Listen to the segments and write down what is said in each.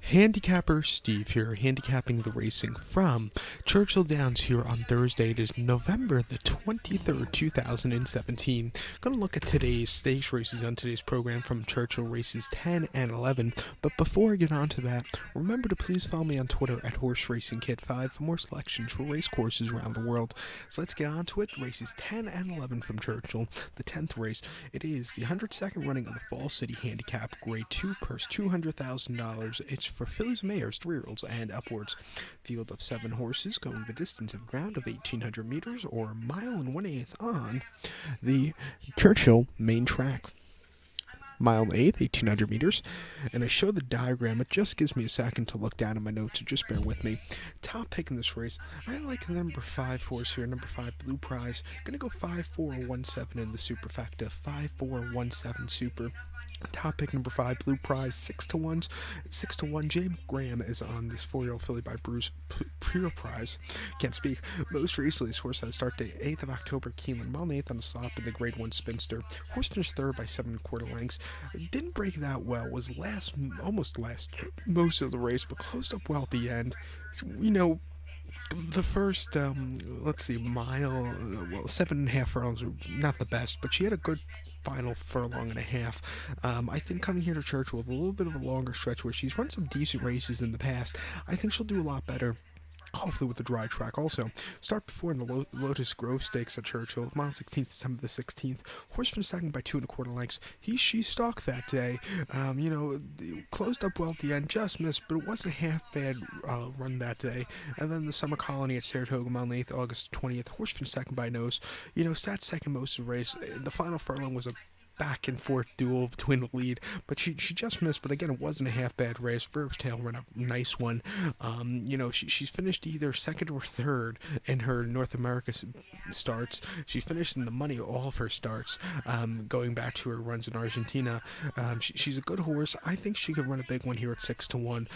Handicapper Steve here, handicapping the racing from Churchill Downs here on Thursday. It is November the 23rd, 2017. Going to look at today's stakes races on today's program from Churchill races 10 and 11. But before I get on to that, remember to please follow me on Twitter at HorseRacingKid5 for more selections for race courses around the world. So let's get on to it. Races 10 and 11 from Churchill. The 10th race, it is the 102nd running of the Fall City Handicap, Grade 2, purse $200,000. It's for fillies and mares, 3-year-olds and upwards. Field of 7 horses going the distance of ground of 1,800 meters or a mile and 1/8 on the Churchill main track. Mile and 1/8, 1,800 meters. And I show the diagram. It just gives me a second to look down at my notes, so just bear with me. Top pick in this race, I like the number 5 horse here, number 5 Blue Prize. Gonna go 5-4-1-7 in the superfecta, 5-4-1-7 super. Top pick number 5 Blue Prize, 6-1. 6-1. James Graham is on this 4-year-old filly by Bruce Pure Prize. Can't speak. Most recently, this horse had a start date 8th of October. Keeneland, mile and 1/8 on the slop in the Grade 1 Spinster. Horse finished third by 7 1/4 lengths. Didn't break that well. Was almost last most of the race, but closed up well at the end. You know, the first, mile, 7.5 furlongs were not the best, but she had a good final furlong and a half. I think coming here to Churchill with a little bit of a longer stretch where she's run some decent races in the past, I think she'll do a lot better. Hopefully with the dry track also. Start before in the Lotus Grove Stakes at Churchill, mile 16th, December the 16th. Horse finished second by 2 1/4 lengths. She stalked that day. Closed up well at the end, just missed, but it wasn't a half bad run that day. And then the Summer Colony at Saratoga, mile 8th, August 20th. Horse finished second by nose. Sat second most of the race. The final furlong was a back and forth duel between the lead, but she just missed. But again, it wasn't a half bad race. Verve's Tail ran a nice one. She's finished either second or third in her North America starts. She finished in the money all of her starts. Going back to her runs in Argentina, she's a good horse. I think she could run a big one here at 6-1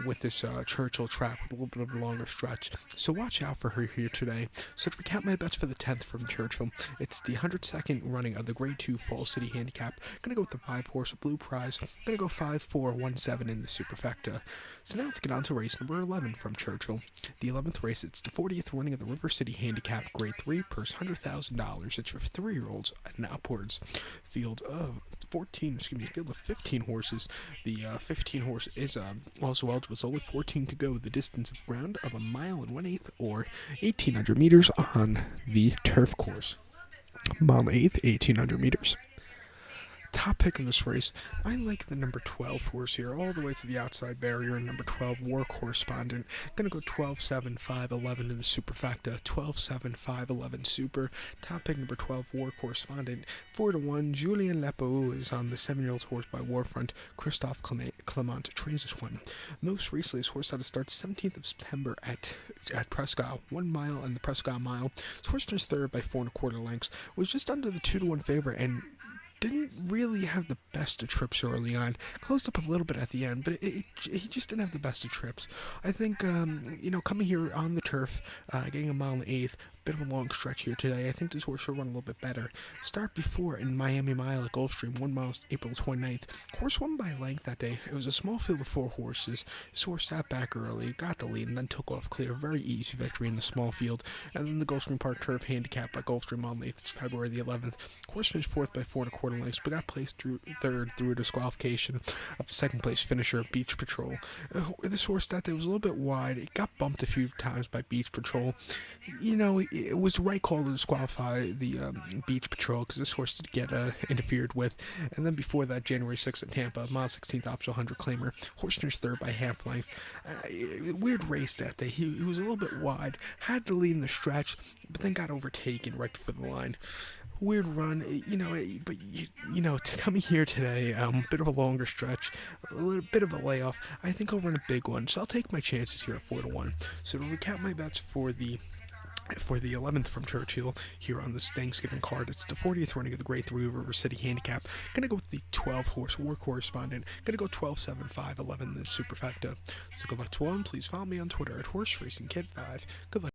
with this Churchill track with a little bit of a longer stretch. So watch out for her here today. So to recap my bets for the 10th from Churchill, it's the 102nd running of the Grade 2 Fall City Handicap. Gonna go with the 5 horse Blue Prize. Gonna go 5-4-1-7 in the superfecta. So now let's get on to race number 11 from Churchill. The 11th race, it's the 40th running of the River City Handicap, Grade 3, purse $100,000. It's for 3-year-olds and upwards. Field of 15 horses. The 15 horse is also eligible. It's only 14 to go. The distance of ground of a mile and 1/8 or 1,800 meters on the turf course. Mile and 1/8, 1,800 meters. Top pick in this race, I like the number 12 horse here, all the way to the outside barrier. Number 12, War Correspondent. Gonna go 12-7-5-11 in the superfecta, 12-7-5-11 super. Top pick number 12, War Correspondent. 4-1, Julien Lepeau is on the 7-year-old horse by Warfront. Christophe Clement trains this one. Most recently, this horse had a start 17th of September at Prescott, 1 mile and the Prescott mile. This horse finished third by 4 1/4 lengths. Was just under the 2-1 favorite and didn't really have the best of trips early on. Closed up a little bit at the end, but he just didn't have the best of trips. I think, coming here on the turf, getting a mile and 1/8, bit of a long stretch here today. I think this horse should run a little bit better. Start before in Miami Mile at Gulfstream, 1 mile, April 29th. Horse won by length that day. It was a small field of 4 horses. This horse sat back early, got the lead, and then took off clear. Very easy victory in the small field. And then the Gulfstream Park Turf Handicap at Gulfstream on 8th, February the 11th. Horse finished 4th by 4 1/4 lengths, but got placed third through a disqualification of the 2nd place finisher, Beach Patrol. This horse that day was a little bit wide. It got bumped a few times by Beach Patrol. It was the right call to disqualify the Beach Patrol because this horse did get interfered with. And then before that, January 6th at Tampa, mile 16th, optional 100 claimer. Horse finished third by half length. Weird race that day. He was a little bit wide, had to lead in the stretch, but then got overtaken right before the line. Weird run, to coming here today, bit of a longer stretch, a little bit of a layoff. I think I'll run a big one, so I'll take my chances here at 4-1. So to recap my bets for the 11th from Churchill here on this Thanksgiving card, it's the 40th running of the Grade 3 River City Handicap. Gonna go with the 12 horse War Correspondent. Gonna go 12-7-5-11 in the superfecta. So good luck to all, and please follow me on Twitter at HorseRacingKid5. Good luck.